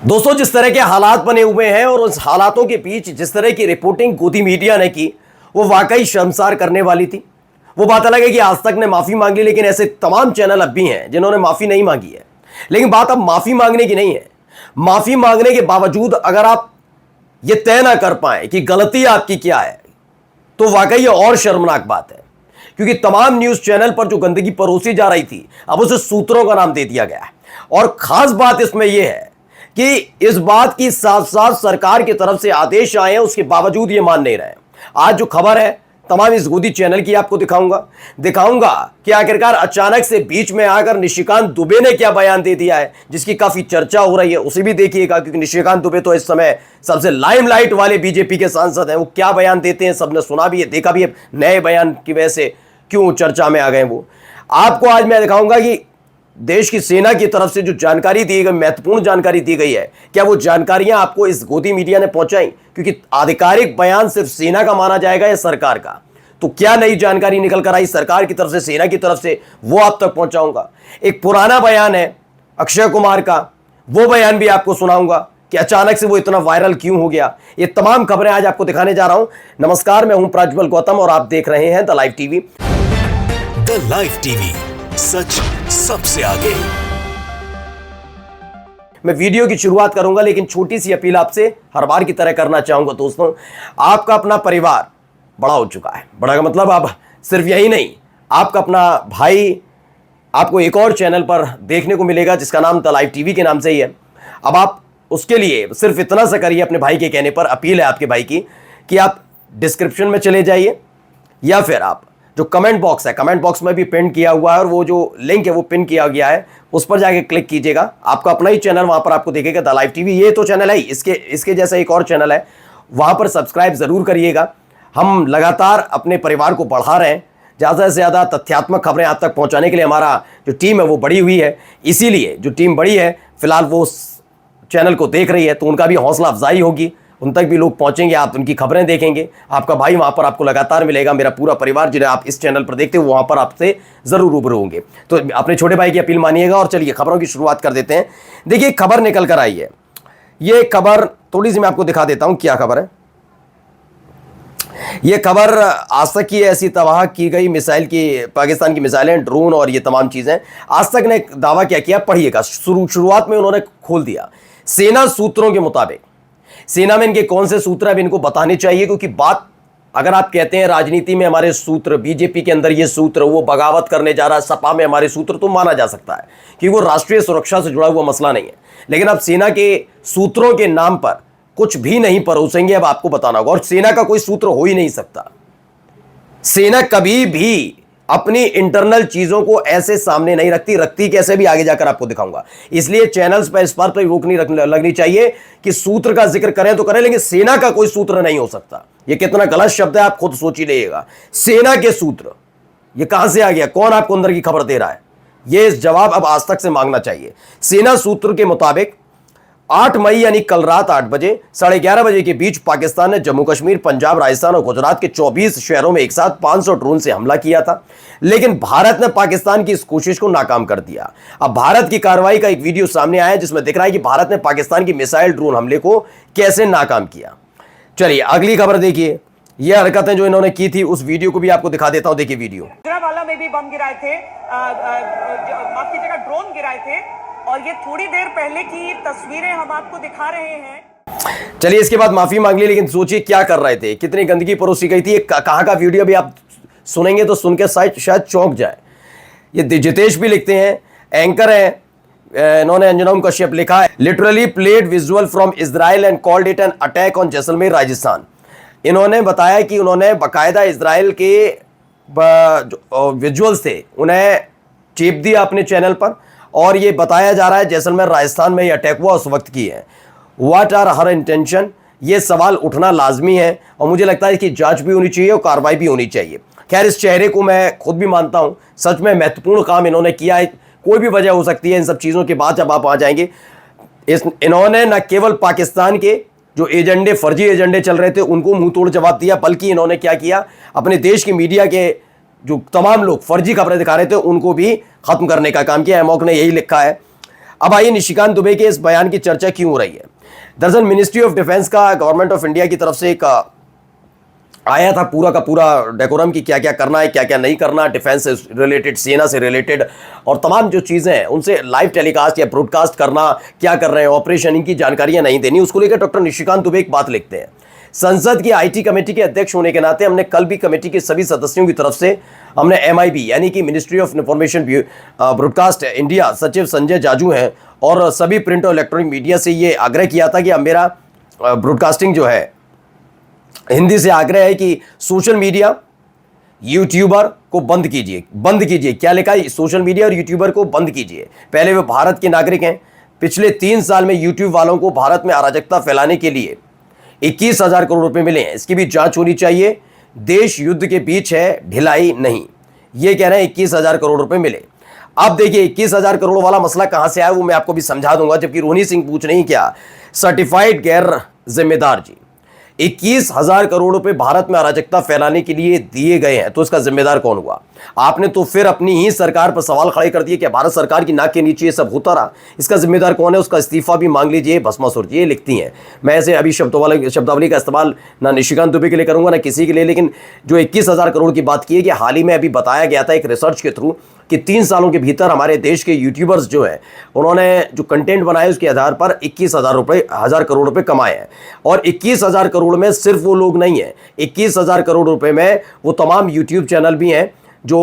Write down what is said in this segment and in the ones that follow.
दोस्तों, जिस तरह के हालात बने हुए हैं और उस हालातों के बीच जिस तरह की रिपोर्टिंग गोदी मीडिया ने की, वो वाकई शर्मसार करने वाली थी। वो बात अलग है कि आज तक ने माफी मांग ली, लेकिन ऐसे तमाम चैनल अब भी हैं जिन्होंने माफी नहीं मांगी है। लेकिन बात अब माफी मांगने की नहीं है। माफी मांगने के बावजूद अगर आप ये तय ना कर पाए कि गलती आपकी क्या है, तो वाकई ये और शर्मनाक बात है। क्योंकि तमाम न्यूज चैनल पर जो गंदगी परोसी जा रही थी, अब उसे सूत्रों का नाम दे दिया गया है। और खास बात इसमें यह है कि इस बात की साथ साथ सरकार की तरफ से आदेश आए हैं, उसके बावजूद ये मान नहीं रहे। आज जो खबर है तमाम इस गोदी चैनल की आपको दिखाऊंगा कि आखिरकार अचानक से बीच में आकर निशिकांत दुबे ने क्या बयान दे दिया है, जिसकी काफी चर्चा हो रही है। उसे भी देखिएगा, क्योंकि निशिकांत दुबे तो इस समय सबसे लाइमलाइट वाले बीजेपी के सांसद हैं। वो क्या बयान देते हैं सबने सुना भी है, देखा भी है। नए बयान की वजह से क्यों चर्चा में आ गए वो आपको आज मैं दिखाऊंगा कि देश की सेना की तरफ से जो जानकारी दी गई, महत्वपूर्ण जानकारी दी गई है, क्या वो जानकारियां आपको इस गोदी मीडिया ने पहुंचाई? क्योंकि आधिकारिक बयान सिर्फ सेना का माना जाएगा या सरकार का, तो क्या नई जानकारी निकल कर आई सरकार की तरफ से, सेना की तरफ से, वो आप तक पहुंचाऊंगा। एक पुराना बयान है अक्षय कुमार का, वो बयान भी आपको सुनाऊंगा कि अचानक से वो इतना वायरल क्यों हो गया। ये तमाम खबरें आज आपको दिखाने जा रहा हूं। नमस्कार, मैं हूं प्रज्वल गौतम और आप देख रहे हैं the live TV. The live TV, सच सबसे आगे। मैं वीडियो की शुरुआत करूंगा, लेकिन छोटी सी अपील आपसे हर बार की तरह करना चाहूंगा। दोस्तों, आपका अपना परिवार बड़ा हो चुका है। बड़ा का मतलब अब सिर्फ यही नहीं, आपका अपना भाई आपको एक और चैनल पर देखने को मिलेगा जिसका नाम द लाइव टीवी के नाम से ही है। अब आप उसके लिए सिर्फ इतना सा करिए, अपने भाई के कहने पर अपील है आपके भाई की, कि आप डिस्क्रिप्शन में चले जाइए या फिर आप जो कमेंट बॉक्स है, कमेंट बॉक्स में भी पिन किया हुआ है और वो जो लिंक है वो पिन किया गया है, उस पर जाके क्लिक कीजिएगा। आपका अपना ही चैनल वहां पर आपको देखेगा, द लाइव टीवी। ये तो चैनल है ही, इसके जैसा एक और चैनल है, वहां पर सब्सक्राइब जरूर करिएगा। हम लगातार अपने परिवार को बढ़ा रहे हैं। ज़्यादा से ज़्यादा तथ्यात्मक खबरें आप तक पहुंचाने के लिए हमारा जो टीम है वो बढ़ी हुई है। इसीलिए जो टीम बढ़ी है, फिलहाल वो चैनल को देख रही है, तो उनका भी हौसला अफजाई होगी, उन तक भी लोग पहुंचेंगे, आप उनकी खबरें देखेंगे। आपका भाई वहां पर आपको लगातार मिलेगा। मेरा पूरा परिवार जिन्हें आप इस चैनल पर देखते हो, वहां पर आपसे जरूर रूबरू होंगे। तो अपने छोटे भाई की अपील मानिएगा और चलिए खबरों की शुरुआत कर देते हैं। देखिए, खबर निकल कर आई है। ये खबर थोड़ी सी मैं आपको दिखा देता हूं क्या खबर है। यह खबर आज तक की ऐसी तबाह की गई मिसाइल की, पाकिस्तान की मिसाइलें, ड्रोन और ये तमाम चीजें। आज तक ने दावा क्या किया, पढ़िएगा। शुरुआत में उन्होंने खोल दिया, सेना सूत्रों के मुताबिक। सेना में इनके कौन से सूत्र अब इनको बताने चाहिए, क्योंकि बात अगर आप कहते हैं राजनीति में हमारे सूत्र, बीजेपी के अंदर ये सूत्र, वो बगावत करने जा रहा है, सपा में हमारे सूत्र, तो माना जा सकता है कि वो राष्ट्रीय सुरक्षा से जुड़ा हुआ मसला नहीं है। लेकिन अब सेना के सूत्रों के नाम पर कुछ भी नहीं परोसेंगे, अब आपको बताना होगा। और सेना का कोई सूत्र हो ही नहीं सकता। सेना कभी भी अपनी इंटरनल चीजों को ऐसे सामने नहीं रखती कैसे भी आगे जाकर आपको दिखाऊंगा। इसलिए चैनल्स पर इस बात पर रोक नहीं लगनी चाहिए कि सूत्र का जिक्र करें तो करें, लेकिन सेना का कोई सूत्र नहीं हो सकता। यह कितना गलत शब्द है, आप खुद सोच ही लीजिएगा। सेना के सूत्र ये कहां से आ गया? कौन आपको अंदर की खबर दे रहा है? यह जवाब अब आज तक से मांगना चाहिए। सेना सूत्र के मुताबिक 8 मई यानी कल रात 8 बजे 11:30 बजे के बीच पाकिस्तान ने जम्मू कश्मीर, पंजाब, राजस्थान और गुजरात के 24 शहरों में एक साथ 500 ड्रोन से हमला किया था। लेकिन भारत ने पाकिस्तान की इस कोशिश को नाकाम कर दिया। अब भारत की कार्रवाई का एक वीडियो सामने आया है जिसमें दिख रहा है कि भारत ने पाकिस्तान की मिसाइल ड्रोन हमले को कैसे नाकाम किया। चलिए अगली खबर देखिए। यह हरकतें जो इन्होंने की थी, उस वीडियो को भी आपको दिखा देता हूं। देखिए वीडियो। गुजरावाला में भी बम गिराए थे, माफ कीजिएगा, ड्रोन गिराए थे, और ये थोड़ी देर पहले की तस्वीरें हम आपको दिखा रहे हैं। चलिए, इसके बाद माफी मांग ली, लेकिन सोचिए क्या कर रहे थे, कितनी गंदगी परोसी गई थी। कहां का वीडियो भी आप सुनेंगे तो सुन के शायद चौंक जाए। ये जितेश भी लिखते हैं, एंकर हैं, इन्होंने अंजुम कश्यप लिखा है, literally played visual from Israel and called it an attack on Jaisalmer Rajasthan. इन्होंने बताया कि उन्होंने बाकायदा इजराइल के विजुअल्स थे, उन्हें चेप दिया अपने चैनल पर, और ये बताया जा रहा है जैसलमेर राजस्थान में ये अटैक हुआ उस वक्त की है। व्हाट आर हर इंटेंशन, ये सवाल उठना लाजमी है और मुझे लगता है कि जांच भी होनी चाहिए और कार्रवाई भी होनी चाहिए। खैर, इस चेहरे को मैं खुद भी मानता हूं, सच में महत्वपूर्ण काम इन्होंने किया है। कोई भी वजह हो सकती है इन सब चीज़ों के बाद, जब आप आ जाएंगे। इन्होंने न केवल पाकिस्तान के जो एजेंडे, फर्जी एजेंडे चल रहे थे, उनको मुंह तोड़ जवाब दिया, बल्कि इन्होंने क्या किया, अपने देश की मीडिया के जो तमाम लोग फर्जी खबरें दिखा रहे थे उनको भी खत्म करने का काम किया। एमॉक ने यही लिखा है। अब आइए निशिकांत दुबे के इस बयान की चर्चा क्यों हो रही है। दरअसल मिनिस्ट्री ऑफ डिफेंस का गवर्नमेंट ऑफ इंडिया की तरफ से एक आया था पूरा का पूरा डेकोरम की क्या क्या करना है, क्या क्या नहीं करना, डिफेंस से रिलेटेड, सेना से रिलेटेड और तमाम जो चीज़ें हैं उनसे लाइव टेलीकास्ट या ब्रॉडकास्ट करना, क्या कर रहे हैं ऑपरेशन, इनकी जानकारियां नहीं देनी। उसको लेकर डॉक्टर निशिकांत दुबे एक बात लिखते हैं, संसद की आईटी कमेटी के अध्यक्ष होने के नाते हमने कल भी कमेटी के सभी सदस्यों की तरफ से हमने MIB यानी कि ministry of information broadcast India सचिव संजय जाजू हैं और सभी प्रिंट और इलेक्ट्रॉनिक मीडिया से ये आग्रह किया था कि अब मेरा ब्रॉडकास्टिंग जो है हिंदी से आग्रह है कि सोशल मीडिया यूट्यूबर को बंद कीजिए। क्या लिखा है, सोशल मीडिया और यूट्यूबर को बंद कीजिए। पहले वे भारत के नागरिक हैं, पिछले 3 साल में यूट्यूब वालों को भारत में अराजकता फैलाने के लिए 21,000 करोड़ रुपए मिले हैं, इसकी भी जांच होनी चाहिए। देश युद्ध के बीच है, ढिलाई नहीं। ये कह रहे हैं 21,000 करोड़ रुपए मिले। अब देखिए 21,000 करोड़ वाला मसला कहां से आया वो मैं आपको भी समझा दूंगा, जबकि रोहिणी सिंह पूछ रही क्या सर्टिफाइड गैर जिम्मेदार जी 21,000 करोड़ रुपए भारत में अराजकता फैलाने के लिए दिए गए हैं, तो इसका जिम्मेदार कौन हुआ? आपने तो फिर अपनी ही सरकार पर सवाल खड़े कर दिए कि भारत सरकार की नाक के नीचे ये सब होता रहा, इसका जिम्मेदार कौन है? उसका इस्तीफा भी मांग लीजिए, भस्मासुर जी। ये लिखती हैं। मैं ऐसे अभी शब्दावली का इस्तेमाल ना निशिकांत दुबे के लिए करूंगा ना किसी के लिए, लेकिन जो 21,000 करोड़ की बात की है कि हाल ही में अभी बताया गया था एक रिसर्च के थ्रू कि 3 सालों के भीतर हमारे देश के यूट्यूबर्स जो हैं उन्होंने जो कंटेंट बनाए उसके आधार पर 21,000 करोड़ रुपए कमाए हैं। और 21,000 करोड़ में सिर्फ वो लोग नहीं है, 21,000 करोड़ रुपए में वो तमाम यूट्यूब चैनल भी हैं जो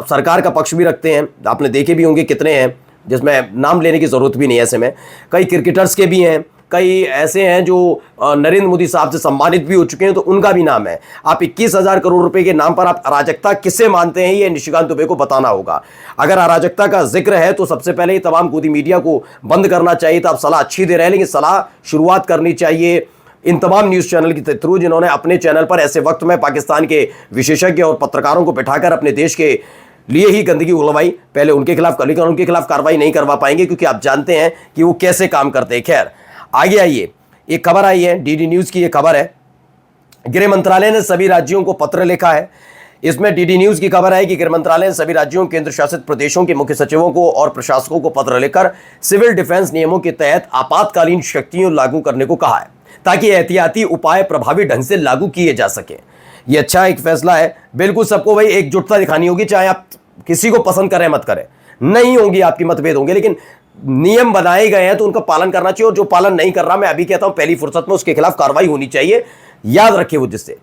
सरकार का पक्ष भी रखते हैं। आपने देखे भी होंगे कितने हैं, जिसमें नाम लेने की जरूरत भी नहीं है। ऐसे में कई क्रिकेटर्स के भी हैं, कई ऐसे हैं जो नरेंद्र मोदी साहब से सम्मानित भी हो चुके हैं, तो उनका भी नाम है। आप 21,000 करोड़ रुपए के नाम पर आप अराजकता किसे मानते हैं, ये निशिकांत दुबे को बताना होगा। अगर अराजकता का जिक्र है तो सबसे पहले ये तमाम गोदी मीडिया को बंद करना चाहिए। तो आप सलाह अच्छी दे रहे हैं, लेकिन सलाह शुरुआत करनी चाहिए इन तमाम न्यूज़ चैनल के थ्रू जिन्होंने अपने चैनल पर ऐसे वक्त में पाकिस्तान के विशेषज्ञ और पत्रकारों को बिठाकर अपने देश के लिए ही गंदगी उड़वाई। पहले उनके खिलाफ कर, लेकिन उनके खिलाफ कार्रवाई नहीं करवा पाएंगे क्योंकि आप जानते हैं कि वो कैसे काम करते हैं। खैर आगे आइए, एक खबर आई है DD न्यूज़ की, ये खबर है गृह मंत्रालय ने सभी राज्यों को पत्र लिखा है। इसमें DD न्यूज़ की खबर है कि गृह मंत्रालय ने सभी राज्यों, केंद्र शासित प्रदेशों के मुख्य सचिवों को और प्रशासकों को पत्र लिखकर सिविल डिफेंस नियमों के तहत आपातकालीन शक्तियों लागू करने को कहा है ताकि एहतियाती उपाय प्रभावी ढंग से लागू किए जा सके। ये अच्छा एक फैसला है। बिल्कुल सबको भाई एकजुटता दिखानी होगी, चाहे आप किसी को पसंद करें मत करें, नहीं होंगी आपकी मतभेद होंगे, लेकिन नियम बनाए गए हैं तो उनका पालन करना चाहिए। और जो पालन नहीं कर रहा, मैं अभी कहता हूं पहली फुर्सत में उसके खिलाफ कार्रवाई होनी चाहिए, याद रखिए वो जिससे।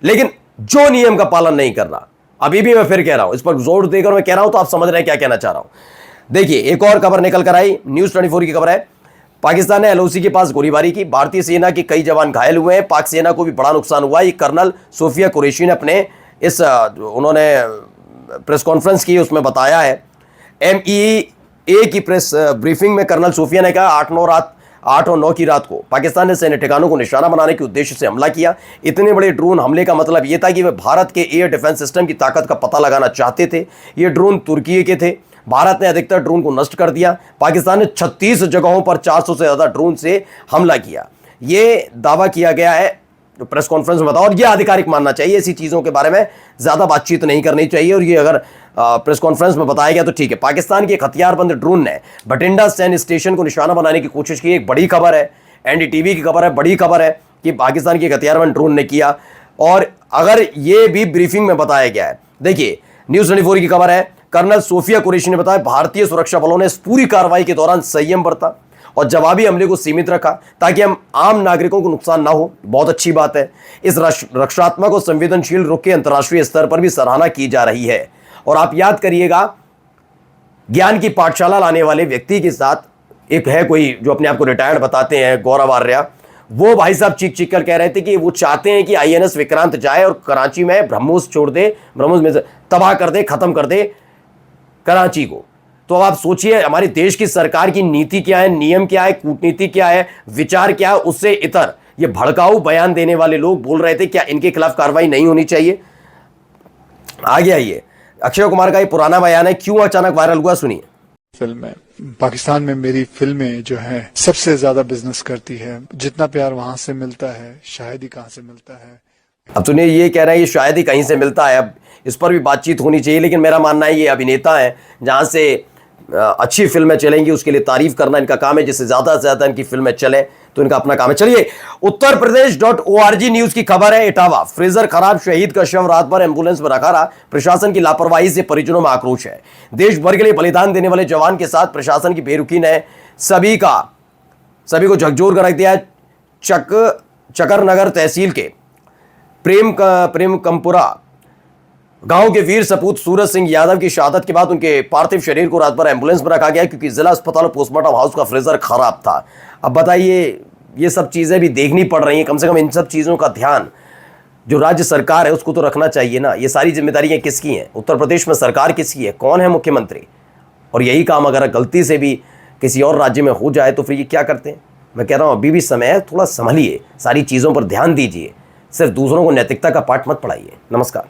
लेकिन जो नियम का पालन नहीं कर रहा, अभी भी मैं फिर कह रहा हूं, इस पर जोर देकर मैं कह रहा हूं तो आप समझ रहे हैं क्या कहना चाह रहा हूं। देखिए एक और खबर निकल कर आई, न्यूज़ 24 की खबर है, पाकिस्तान ने LOC के पास गोलीबारी की, भारतीय सेना के कई जवान घायल हुए हैं, पाक सेना को भी बड़ा नुकसान हुआ। ये कर्नल सोफिया कुरैशी ने अपने उन्होंने प्रेस कॉन्फ्रेंस की, उसमें बताया है। MEA की प्रेस ब्रीफिंग में कर्नल सोफिया ने कहा 8 और 9 की रात को पाकिस्तान ने सैन्य ठिकानों को निशाना बनाने के उद्देश्य से हमला किया। इतने बड़े ड्रोन हमले का मतलब यह था कि वे भारत के एयर डिफेंस सिस्टम की ताकत का पता लगाना चाहते थे। ये ड्रोन तुर्की के थे, भारत ने अधिकतर ड्रोन को नष्ट कर दिया। पाकिस्तान ने 36 जगहों पर 400 से ज्यादा ड्रोन से हमला किया, ये दावा किया गया है प्रेस कॉन्फ्रेंस में बताओ। और ये आधिकारिक मानना चाहिए, ऐसी चीज़ों के बारे में ज़्यादा बातचीत नहीं करनी चाहिए। और ये अगर प्रेस कॉन्फ्रेंस में बताया गया तो ठीक है। पाकिस्तान के एक हथियारबंद ड्रोन ने बठिंडा सैन्य स्टेशन को निशाना बनाने की कोशिश की। एक बड़ी खबर है, NDTV की खबर है, बड़ी खबर है कि पाकिस्तान के एक हथियारबंद ड्रोन ने किया। और अगर ये भी ब्रीफिंग में बताया गया है, देखिए न्यूज़ 24 की खबर है, कर्नल सोफिया कुरैशी ने बताया भारतीय सुरक्षा बलों ने इस पूरी कार्रवाई के दौरान संयम बरता और जवाबी हमले को सीमित रखा ताकि हम आम नागरिकों को नुकसान ना हो। बहुत अच्छी बात है। इस रक्षात्मक और संवेदनशील रुख की अंतर्राष्ट्रीय स्तर पर भी सराहना की जा रही है। और आप याद करिएगा, ज्ञान की पाठशाला लाने वाले व्यक्ति के साथ एक है कोई जो अपने आप को रिटायर्ड बताते हैं, गौरव आर्या, वो भाई साहब चीख कर कह रहे थे कि वो चाहते हैं कि INS विक्रांत जाए और कराची में ब्रह्मोस छोड़ दे, ब्रह्मोस में तबाह कर दे, खत्म कर दे कराची को। तो अब आप सोचिए हमारे देश की सरकार की नीति क्या है, नियम क्या है, कूटनीति क्या है, विचार क्या है, उससे इतर ये भड़काऊ बयान देने वाले लोग बोल रहे थे क्या इनके खिलाफ कार्रवाई नहीं होनी चाहिए। आगे आइए, अक्षय कुमार का ये पुराना बयान है, क्यों अचानक वायरल हुआ, सुनिए। फिल्म है, पाकिस्तान में मेरी फिल्में जो है सबसे ज्यादा बिजनेस करती है। जितना प्यार वहां से मिलता है शायद ही कहां से मिलता है। अब सुनिए, ये कह रहे हैं ये शायद ही कहीं से मिलता है। अब इस पर भी बातचीत होनी चाहिए, लेकिन मेरा मानना है ये अभिनेता है, जहां से अच्छी फिल्में चलेंगी उसके लिए तारीफ करना इनका काम है, जिससे ज़्यादा से ज़्यादा इनकी फिल्में चलें तो इनका अपना काम है। चलिए, उत्तर प्रदेश.org न्यूज़ की खबर है। इटावा फ्रीजर खराब, शहीद का शव रात भर एम्बुलेंस में रखा रहा, प्रशासन की लापरवाही से परिजनों में आक्रोश है। देश भर के लिए बलिदान देने वाले जवान के साथ प्रशासन की बेरुखी ने सभी को झकझोर कर रख दिया है। चकरनगर तहसील के प्रेम कंपुरा गांव के वीर सपूत सूरज सिंह यादव की शहादत के बाद उनके पार्थिव शरीर को रात भर एम्बुलेंस में रखा गया, क्योंकि जिला अस्पताल पोस्टमार्टम हाउस का फ्रीजर खराब था। अब बताइए, ये सब चीज़ें भी देखनी पड़ रही हैं। कम से कम इन सब चीज़ों का ध्यान जो राज्य सरकार है उसको तो रखना चाहिए ना। ये सारी जिम्मेदारियां किसकी हैं? उत्तर प्रदेश में सरकार किसकी है? कौन है मुख्यमंत्री? और यही काम अगर गलती से भी किसी और राज्य में हो जाए तो फिर ये क्या करते हैं? मैं कह रहा हूँ अभी भी समय है, थोड़ा संभलिए, सारी चीज़ों पर ध्यान दीजिए, सिर्फ दूसरों को नैतिकता का पाठ मत पढ़ाइए। नमस्कार।